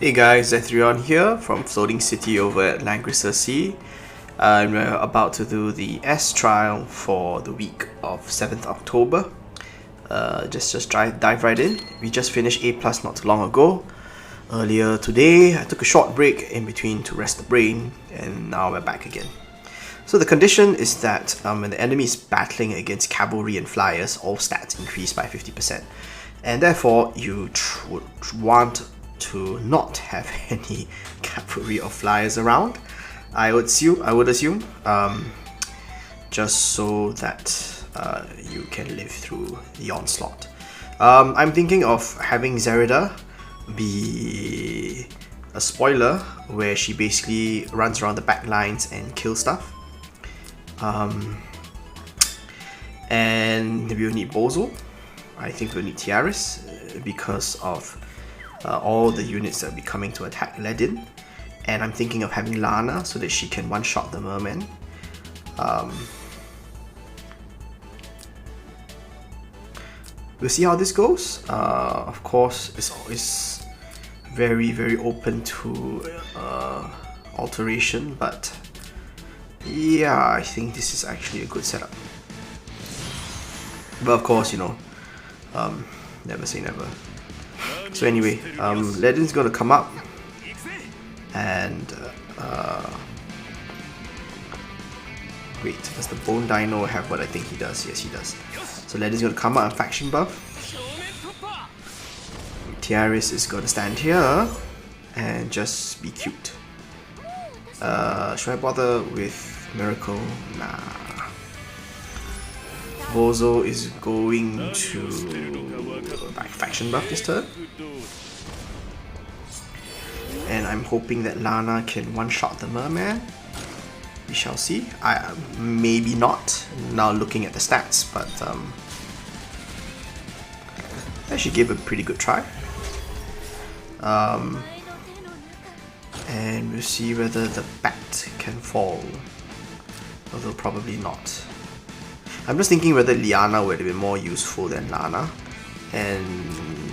Hey guys, Zethrion here from Floating City over at Langrisser Sea. And we're about to do the S trial for the week of 7th October. Just dive right in. We just finished A+ not too long ago. Earlier today, I took a short break in between to rest the brain, and now we're back again. So the condition is that when the enemy is battling against cavalry and flyers, all stats increase by 50%. And therefore, you would want to not have any cavalry or flyers around. I would assume, just so that you can live through the onslaught. I'm thinking of having Zerida be a spoiler, where she basically runs around the back lines and kills stuff. And we'll need Bozo. I think we'll need Tiaris because of all the units that will be coming to attack Ledin. And I'm thinking of having Lana so that she can one-shot the merman. We'll see how this goes. Of course, it's always very open to alteration, but yeah, I think this is actually a good setup. But of course, you know, never say never. So anyway, Ledin's gonna come up, and wait, does the Bone Dino have what I think he does? Yes, he does. So Ledin's gonna come up and faction buff. Tiaris is gonna stand here and just be cute. Should I bother with Miracle? Nah. Bozo is going to faction buff this turn. And I'm hoping that Lana can one-shot the merman. We shall see. Maybe not, now looking at the stats, but she gave a pretty good try. And we'll see whether the bat can fall. Although probably not. I'm just thinking whether Liana would have been more useful than Lana, and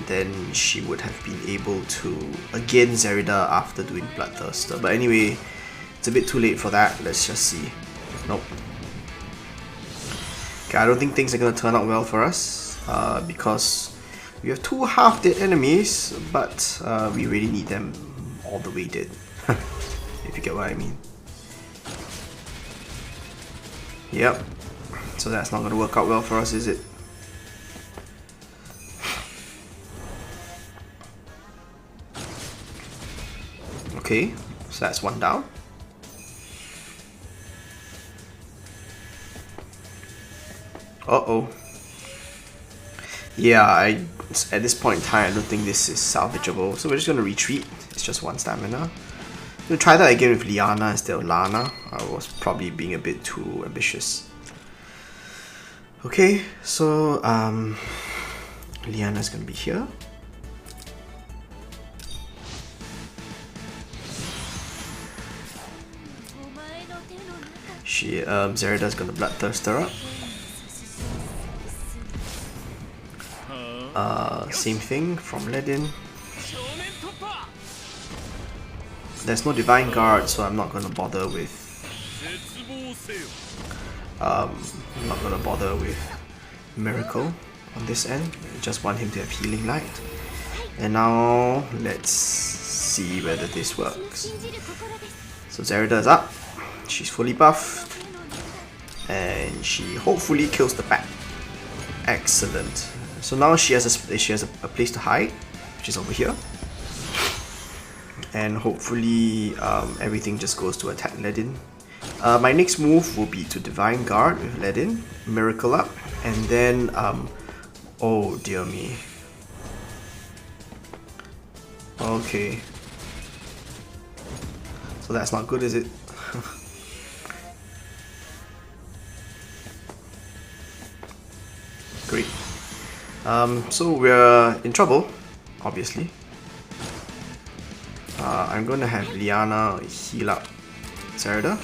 then she would have been able to again Zerida after doing Bloodthirster. But anyway, it's a bit too late for that. Let's just see. Nope. Okay, I don't think things are gonna turn out well for us because we have two half-dead enemies, but we really need them all the way dead. If you get what I mean. Yep. So that's not going to work out well for us, is it? Okay, so that's one down. Uh-oh. Yeah, at this point in time, I don't think this is salvageable. So we're just going to retreat. It's just one stamina. I'm going to try that again with Liana instead of Lana. I was probably being a bit too ambitious. Okay, so Liana's gonna be here. Zerida's gonna Bloodthirster up. Same thing from Ledin. There's no Divine Guard, so I'm not gonna bother with Miracle on this end. I just want him to have Healing Light. And now let's see whether this works. So Zerida is up. She's fully buffed, and she hopefully kills the bat. Excellent. So now she has a place to hide, which is over here. And hopefully everything just goes to attack Ledin. My next move will be to Divine Guard with Ledin, Miracle up, and then, oh dear me. Okay. So that's not good, is it? Great. So we're in trouble, obviously. I'm going to have Liana heal up Zerida.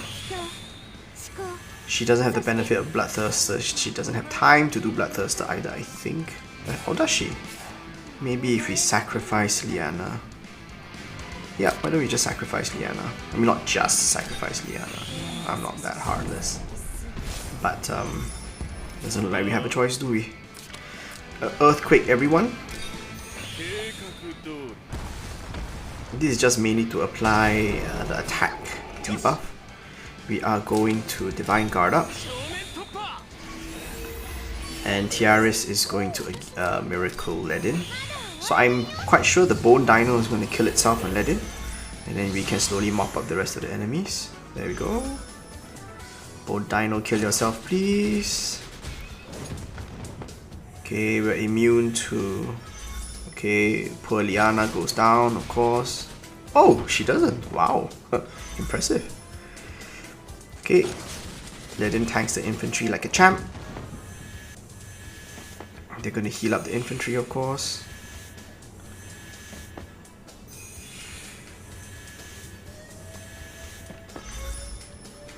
She doesn't have the benefit of Bloodthirster. She doesn't have time to do Bloodthirster either, I think. Or does she? Maybe if we sacrifice Liana. Yeah, why don't we just sacrifice Liana? I mean, not just sacrifice Liana. I'm not that heartless. But, doesn't look like we have a choice, do we? Earthquake, everyone. This is just mainly to apply the attack debuff. We are going to Divine Guard up. And Tiaris is going to Miracle Ledin. So I'm quite sure the Bone Dino is going to kill itself on Ledin. And then we can slowly mop up the rest of the enemies. There we go. Bone Dino, kill yourself please. Okay, we're immune to... Okay, poor Liana goes down, of course. Oh, she doesn't. Wow. Impressive. Okay. Ledin tanks the infantry like a champ. They're going to heal up the infantry, of course.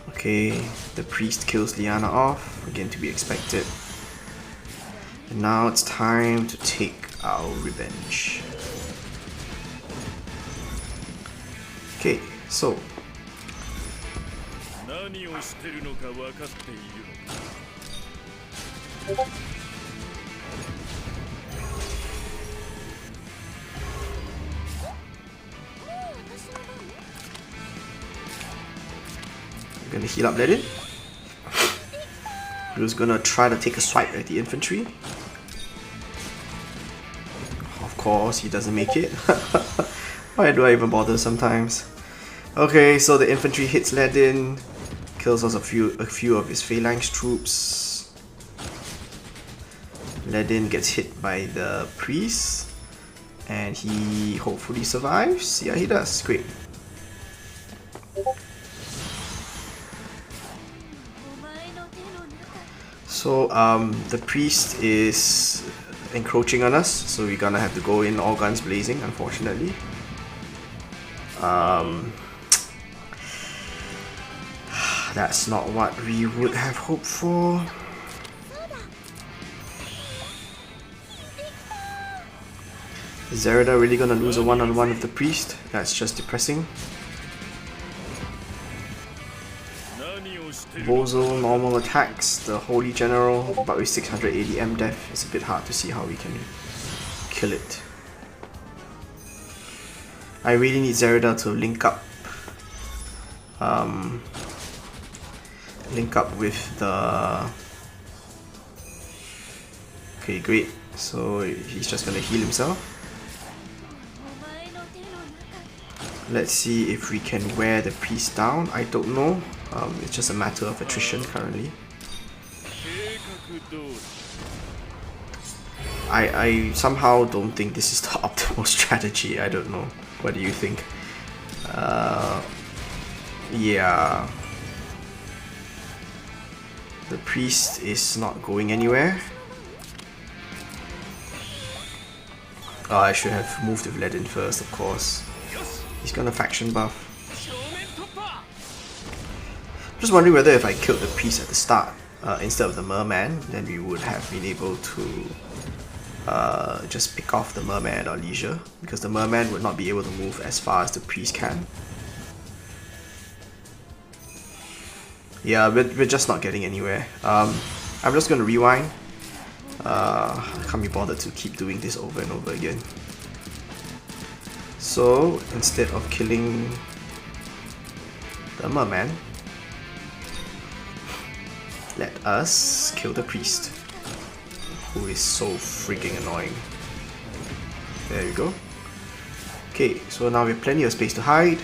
Okay, the priest kills Liana off. Again, to be expected. And now it's time to take our revenge. Okay, so I'm gonna heal up Ledin. Who's gonna try to take a swipe at the infantry. Of course, he doesn't make it. Why do I even bother sometimes? Okay, so the infantry hits Ledin, kills us a few of his phalanx troops. Ledin gets hit by the priest, and he hopefully survives. Yeah, he does. Great. So the priest is encroaching on us, so we're gonna have to go in all guns blazing, unfortunately. That's not what we would have hoped for. Is Zerida really gonna lose a one-on-one with the priest? That's just depressing. Bozo normal attacks the Holy General, but with 680 M def, it's a bit hard to see how we can kill it. I really need Zerida to link up with the... Okay, great. So he's just gonna heal himself. Let's see if we can wear the priest down. I don't know. It's just a matter of attrition currently. I somehow don't think this is the optimal strategy. I don't know. What do you think? Yeah. The priest is not going anywhere. Oh, I should have moved with Ledin first, of course. He's gonna faction buff. Just wondering whether if I killed the priest at the start instead of the merman, then we would have been able to just pick off the merman at our leisure, because the merman would not be able to move as far as the priest can. Yeah, we're just not getting anywhere. I'm just gonna rewind. I can't be bothered to keep doing this over and over again. So instead of killing the merman, let us kill the priest, who is so freaking annoying. There you go. Okay, so now we have plenty of space to hide.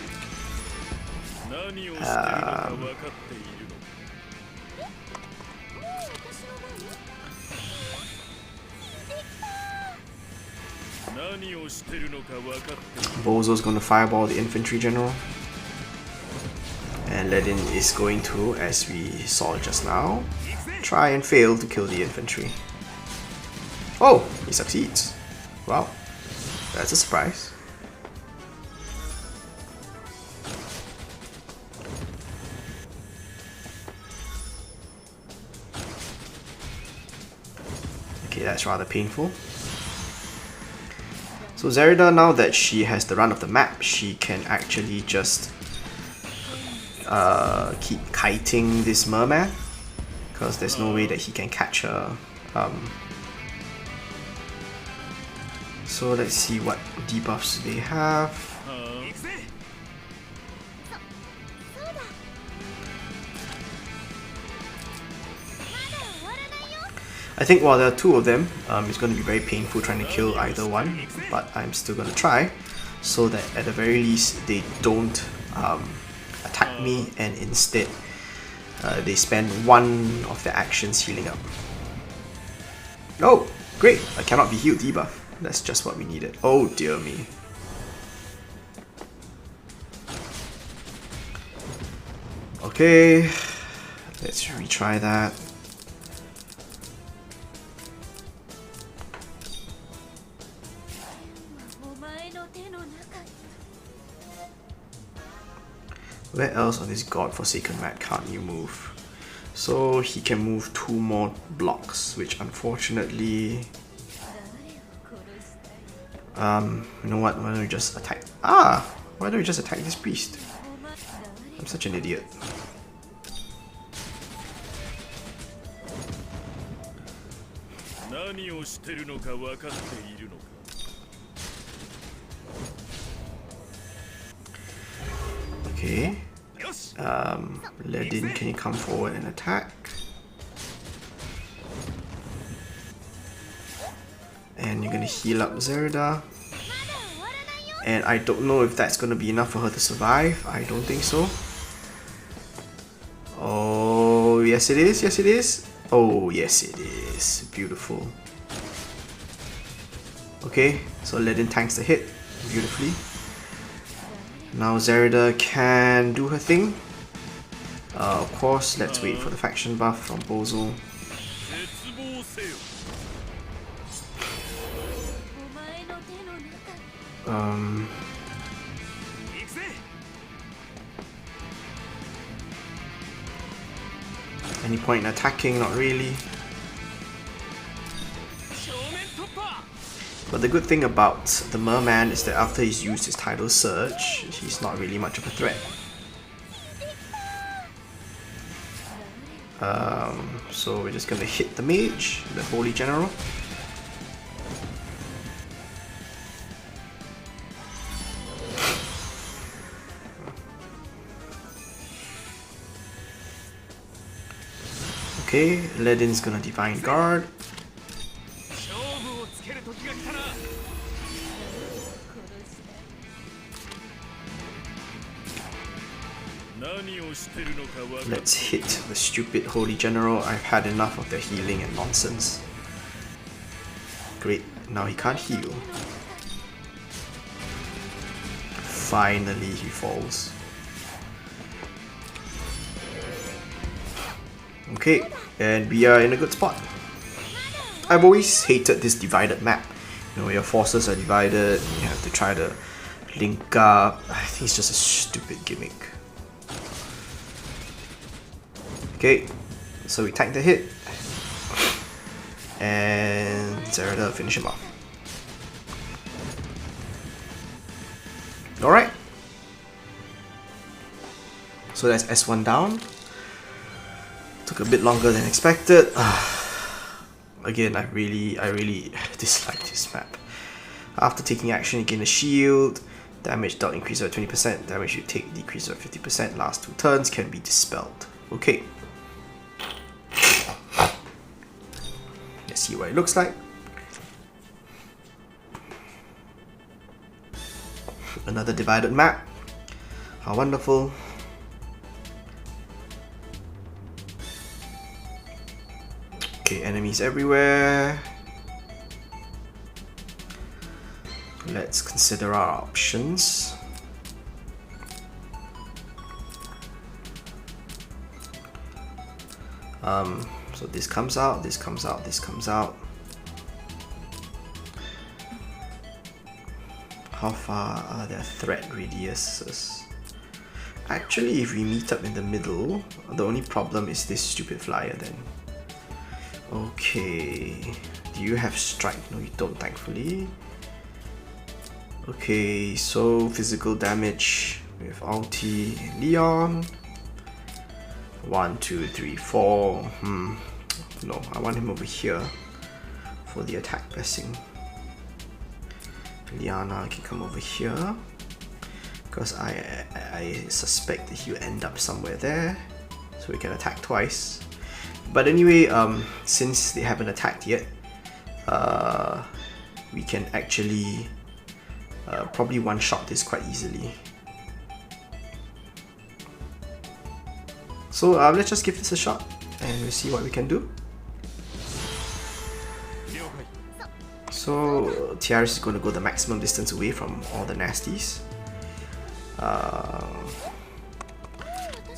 Bozo's going to fireball the infantry general. And Ledin is going to, as we saw just now, try and fail to kill the infantry. Oh, he succeeds. Wow, that's a surprise. Okay, that's rather painful. So Zerida, now that she has the run of the map, she can actually just keep kiting this merman, because there's no way that he can catch her. So let's see what debuffs they have. I think while there are two of them, it's going to be very painful trying to kill either one, but I'm still going to try, so that at the very least they don't attack me, and instead they spend one of their actions healing up. Oh, great! I cannot be healed debuff. That's just what we needed. Oh dear me. Okay, let's retry that. Where else on this godforsaken map can't you move? So he can move 2 more blocks, which unfortunately... you know what, why don't we just attack... why don't we just attack this priest? I'm such an idiot. Okay. Ledin, can you come forward and attack? And you're gonna heal up Zerida. And I don't know if that's gonna be enough for her to survive. I don't think so. Oh, yes it is, yes it is. Oh, yes it is. Beautiful. Okay, so Ledin tanks the hit beautifully. Now Zerida can do her thing. Of course, let's wait for the faction buff from Bozo. Any point in attacking? Not really. But the good thing about the merman is that after he's used his tidal surge, he's not really much of a threat. So we're just gonna hit the mage, the holy general. Okay, Ledin's gonna divine guard. Let's hit the stupid holy general. I've had enough of their healing and nonsense. Great, now he can't heal. Finally he falls. Okay, and we are in a good spot. I've always hated this divided map. You know, your forces are divided, you have to try to link up. I think it's just a stupid gimmick. Okay, so we tank the hit, and Zerida finish him off. Alright, so that's S1 down. Took a bit longer than expected. Again, I really dislike this map. After taking action, you gain a shield. Damage dealt increase by 20%. Damage you take decrease by 50%. Last 2 turns can be dispelled. Okay. Let's see what it looks like. Another divided map. How wonderful. Okay, enemies everywhere. Let's consider our options. So this comes out, this comes out, this comes out. How far are their threat radiuses? Actually, if we meet up in the middle, the only problem is this stupid flyer then. Okay, do you have strike? No, you don't, thankfully. Okay, so physical damage with ulti Leon. 1, 2, 3, 4. No, I want him over here for the attack blessing. Liana can come over here because I suspect that he'll end up somewhere there, so we can attack twice. But anyway, since they haven't attacked yet, we can actually probably one-shot this quite easily. So let's just give this a shot and we'll see what we can do. So Tiaris is going to go the maximum distance away from all the nasties.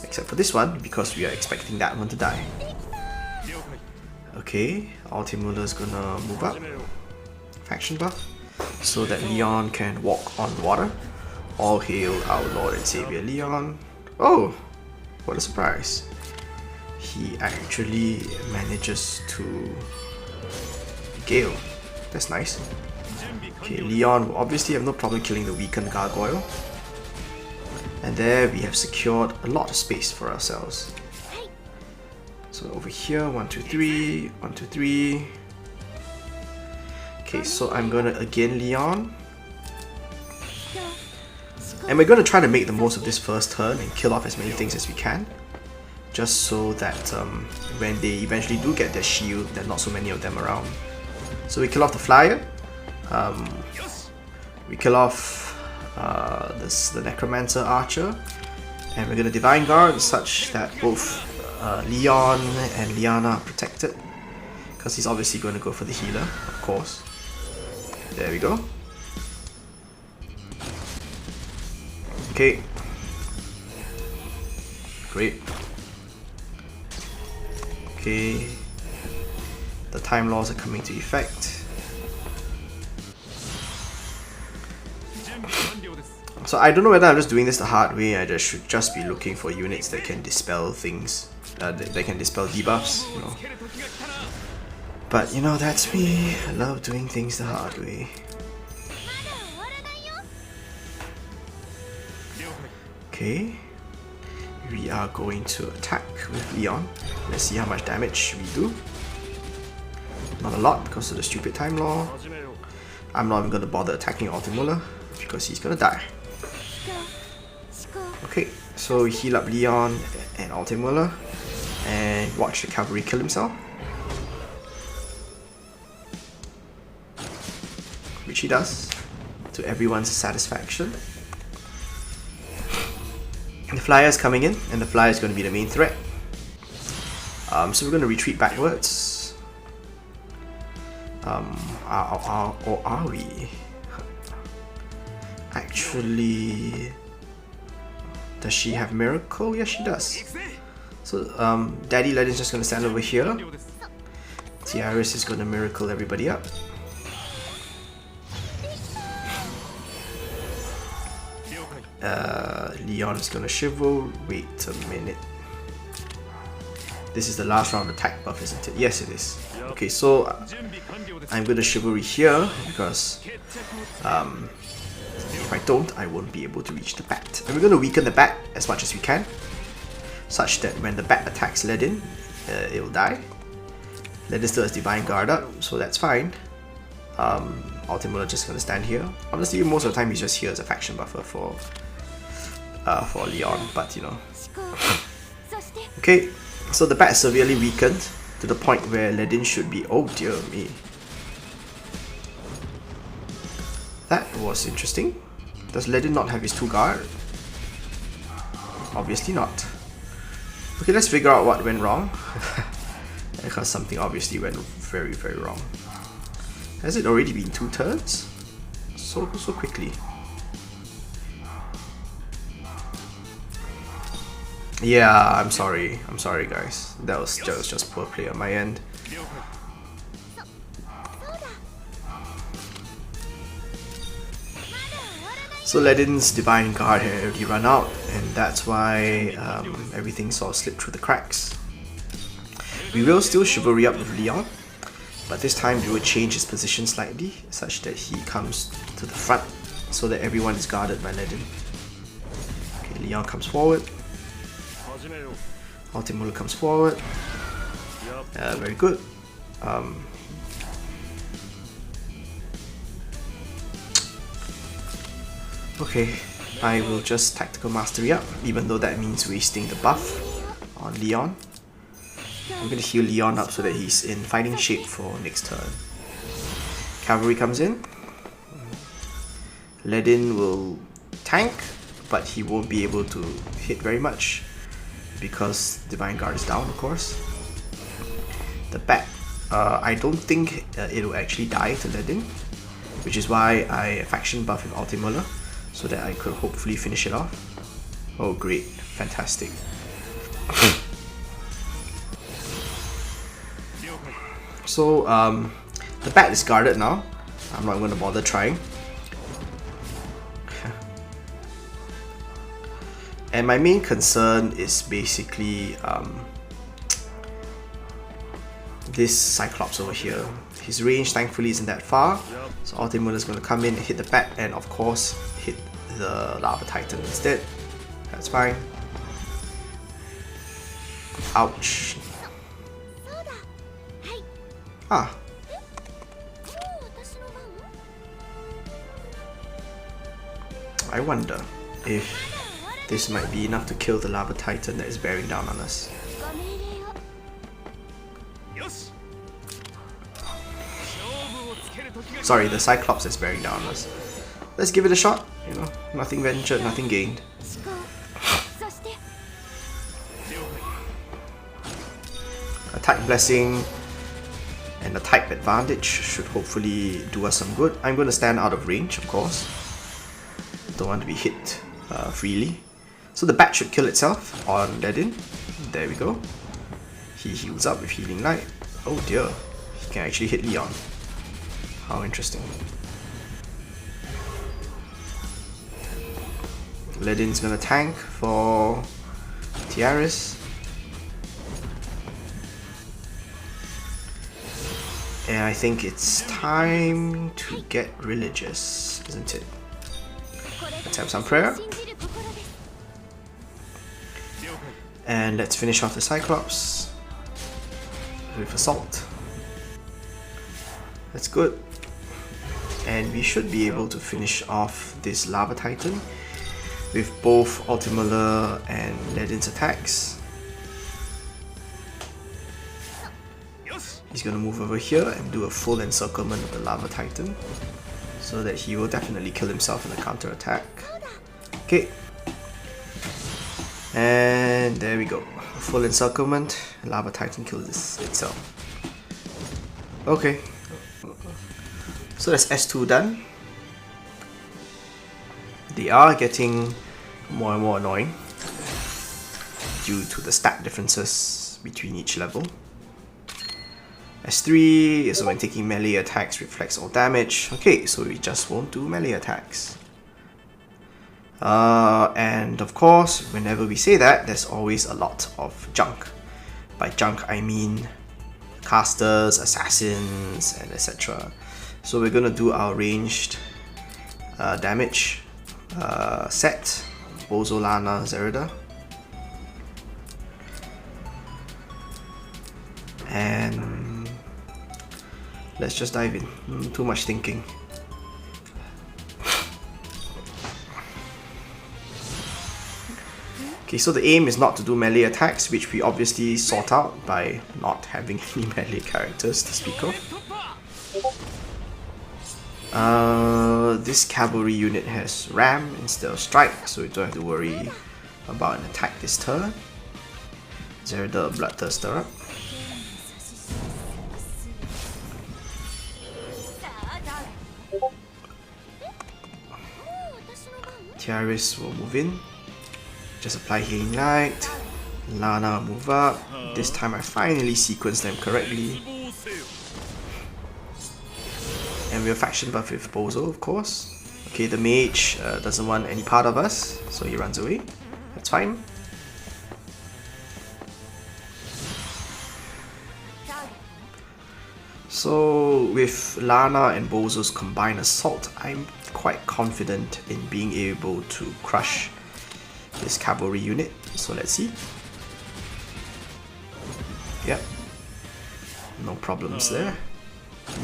Except for this one, because we are expecting that one to die. Okay, Ultimula is gonna move up. Faction buff. So that Leon can walk on water. All hail our Lord and Savior Leon. Oh! What a surprise. He actually manages to Gale. That's nice. Okay, Leon will obviously have no problem killing the weakened gargoyle. And there we have secured a lot of space for ourselves. So over here, 1, 2, 3, 1, 2, 3. Okay, so I'm gonna again Leon. And we're gonna try to make the most of this first turn and kill off as many things as we can. Just so that when they eventually do get their shield, there are not so many of them around. So we kill off the flyer. We kill off the Necromancer Archer. And we're gonna Divine Guard such that both Leon and Liana are protected. Because he's obviously going to go for the healer, of course. There we go. Okay. Great. Okay. The time laws are coming to effect. So I don't know whether I'm just doing this the hard way. I should just be looking for units that can dispel things. That can dispel debuffs, you know. But you know, that's me. I love doing things the hard way. Okay. We are going to attack with Leon. Let's see how much damage we do. Not a lot because of the stupid time law. I'm not even going to bother attacking Ultimula because he's going to die. Okay, so we heal up Leon and Ultimula and watch the cavalry kill himself. Which he does, to everyone's satisfaction. The flyer is coming in, and the flyer is going to be the main threat. So we're going to retreat backwards. Or are we? Actually, does she have Miracle? Yes, she does. So Daddy Ledin's just going to stand over here. Tiaris is going to Miracle everybody up. Leon is gonna Shiver. Wait a minute. This is the last round attack buff, isn't it? Yes, it is. Okay, so I'm gonna Chivalry here because if I don't, I won't be able to reach the bat. And we're gonna weaken the bat as much as we can, such that when the bat attacks Ledin, it will die. Ledin still has Divine Guard up, so that's fine. Ultimate just gonna stand here. Honestly, most of the time he's just here as a faction buffer for Leon, but you know. Okay, so the bat is severely weakened to the point where Ledin should be. Oh dear me. That was interesting. Does Ledin not have his 2 guard? Obviously not. Okay, let's figure out what went wrong. Because something obviously went very, very wrong. Has it already been 2 turns? So quickly. Yeah, I'm sorry guys. That was just poor play on my end. So Ledin's Divine Guard had already run out, and that's why everything sort of slipped through the cracks. We will still Chivalry up with Leon, but this time we will change his position slightly, such that he comes to the front so that everyone is guarded by Ledin. Okay, Leon comes forward. Ultimula comes forward. Very good. Okay, I will just Tactical Mastery up, even though that means wasting the buff on Leon. I'm gonna heal Leon up so that he's in fighting shape for next turn. Cavalry comes in. Ledin will tank, but he won't be able to hit very much because Divine Guard is down, of course. The bat, I don't think it will actually die to Ledin, which is why I faction buff with Ultimula, so that I could hopefully finish it off. Oh great, fantastic. So the bat is guarded now. I'm not going to bother trying. And my main concern is basically this Cyclops over here. His range thankfully isn't that far, so Ultimate is going to come in and hit the bat and of course hit the Lava Titan instead. That's fine. Ouch. Ah. I wonder if this might be enough to kill the Lava Titan that is bearing down on us. Sorry, the Cyclops is bearing down on us. Let's give it a shot, you know, nothing ventured, nothing gained. Attack Blessing and the type advantage should hopefully do us some good. I'm going to stand out of range, of course. Don't want to be hit freely. So the bat should kill itself on Ledin. There we go. He heals up with Healing Light. Oh dear, he can actually hit Leon. How interesting. Ledin's gonna tank for Tiaris. And I think it's time to get religious, isn't it? Let's have some prayer. And let's finish off the Cyclops with Assault. That's good. And we should be able to finish off this Lava Titan with both Ultimula and Ledin's attacks. He's gonna move over here and do a full encirclement of the Lava Titan, so that he will definitely kill himself in a counter attack. Okay. And there we go. Full encirclement. Lava Titan kills itself. Okay. So that's S2 done. They are getting more and more annoying due to the stat differences between each level. S3 is when taking melee attacks reflects all damage. Okay, so we just won't do melee attacks. And of course, whenever we say that, there's always a lot of junk. By junk, I mean casters, assassins, and etc. So we're gonna do our ranged damage set. Bozo, Lana, Zerida. And let's just dive in. Too much thinking. Okay, so the aim is not to do melee attacks, which we obviously sort out by not having any melee characters to speak of. This cavalry unit has ram instead of strike, so we don't have to worry about an attack this turn. Zerida, Bloodthirster up. Tiaris will move in. Just apply Healing Light. Lana will move up. This time I finally sequenced them correctly. And we'll faction buff with Bozo, of course. Okay, the mage doesn't want any part of us, so he runs away. That's fine. So with Lana and Bozo's combined assault, I'm quite confident in being able to crush this cavalry unit. So let's see. Yep. No problems there.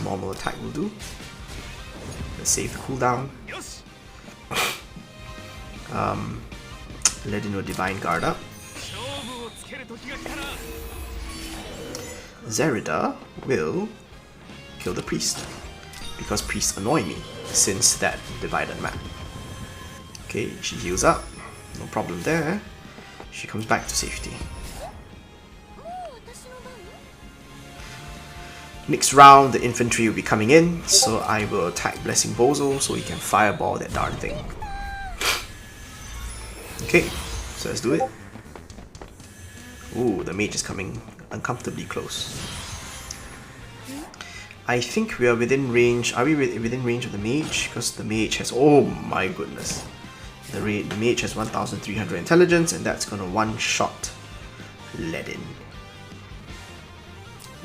Normal attack will do. Let's save the cooldown. Let in a Divine Guard up. Zerida will kill the priest, because priests annoy me since that divided map. Okay, she heals up, no problem there. She comes back to safety. Next round, the infantry will be coming in, so I will attack Blessing Bozo so he can fireball that darn thing. Okay, so let's do it. Ooh, the mage is coming uncomfortably close. I think we are within range. Are we within range of the mage? Because the mage has, oh my goodness, the mage has 1300 intelligence, and that's gonna one-shot Ledin.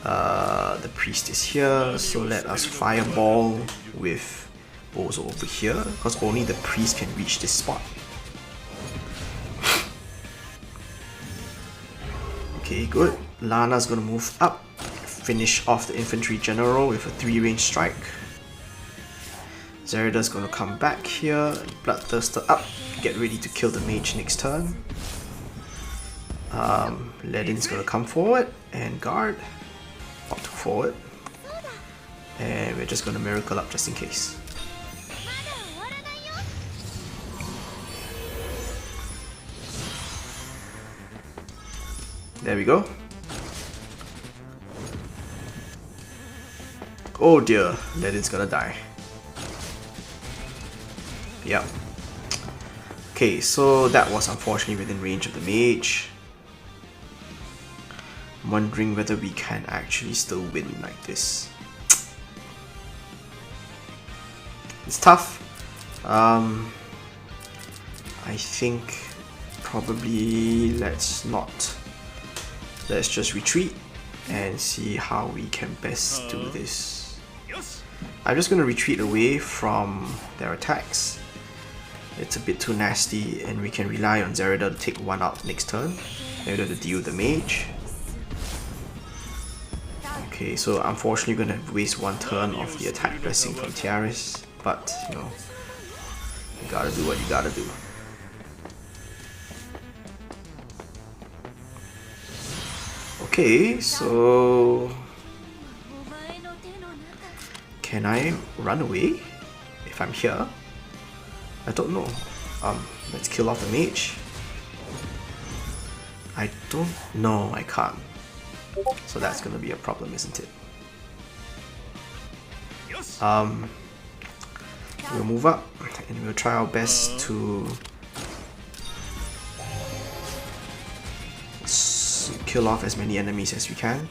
The priest is here, so let us fireball with Bozo over here, because only the priest can reach this spot. Okay, good. Lana's gonna move up, finish off the infantry general with a 3-range strike. Zerida's gonna come back here, Bloodthirster up, get ready to kill the mage next turn. Ledin's gonna come forward and guard, up to forward, and we're just gonna miracle up just in case. There we go. Oh dear, Ledin's gonna die. Yep. Okay, so that was unfortunately within range of the mage. I'm wondering whether we can actually still win like this. It's tough. I think probably let's just retreat and see how we can best do this. I'm just gonna retreat away from their attacks. It's a bit too nasty, and we can rely on Zerida to take one out next turn in order to deal with the mage. Okay, so unfortunately we're gonna waste one turn of the attack blessing from Tiaris, but you know, you gotta do what you gotta do. Okay, so can I run away if I'm here? I don't know. Let's kill off the mage. I don't know, I can't. So that's gonna be a problem, isn't it? We'll move up and we'll try our best to kill off as many enemies as we can.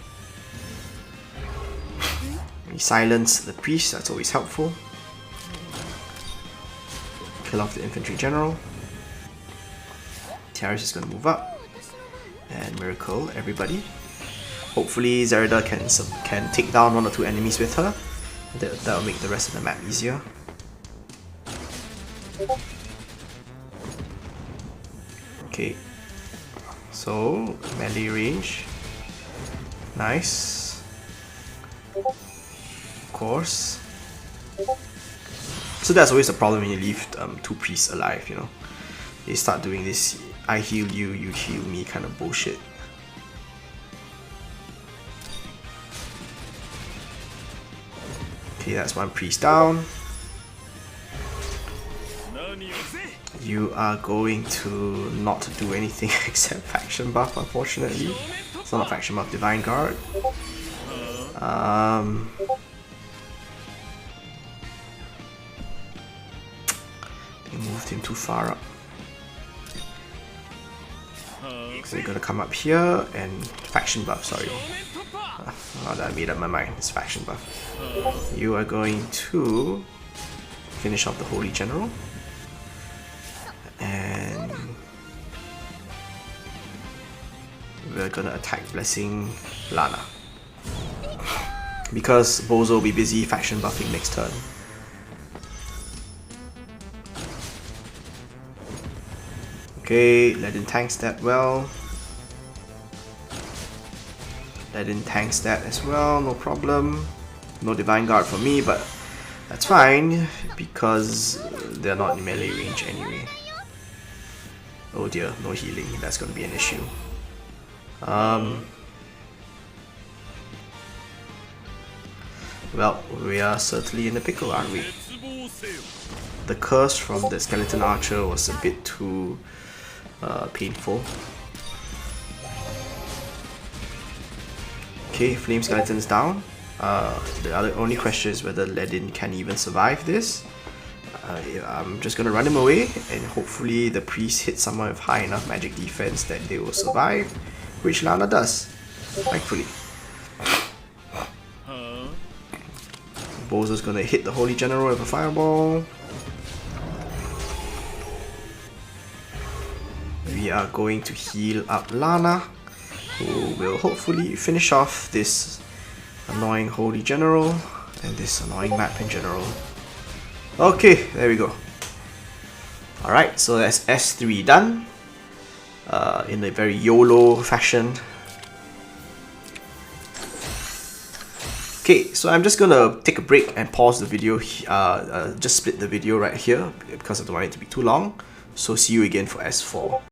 We silence the priest, that's always helpful. Kill off the infantry general. Tiaris is going to move up and miracle everybody. Hopefully Zerida can take down 1 or 2 enemies with her. That'll make the rest of the map easier. Okay, so melee range, nice, of course. So that's always a problem when you leave 2 priests alive, you know. They start doing this I heal you, you heal me kind of bullshit. Okay, that's 1 priest down. You are going to not do anything except faction buff, unfortunately. It's not a faction buff, Divine Guard. They moved him too far up. So we're gonna come up here and faction buff, sorry. I made up my mind, it's faction buff. You are going to finish off the Holy General. And we're gonna attack Blessing Lana. Because Bozo will be busy faction buffing next turn. Okay, Ledin tanks that well. Ledin tanks that as well, no problem. No Divine Guard for me, but that's fine because they're not in melee range anyway. Oh dear, no healing, that's gonna be an issue. Well, we are certainly in a pickle, aren't we? The curse from the Skeleton Archer was a bit too painful. Okay, Flame Skeleton's down. The only question is whether Ledin can even survive this. I'm just gonna run him away and hopefully the priest hits someone with high enough magic defense that they will survive, which Lana does, thankfully. Bowser's gonna hit the Holy General with a fireball. We are going to heal up Lana, who will hopefully finish off this annoying Holy General and this annoying map in general. Okay, there we go. Alright, so that's S3 done in a very YOLO fashion. Okay, so I'm just gonna take a break and pause the video, just split the video right here because I don't want it to be too long. So see you again for S4.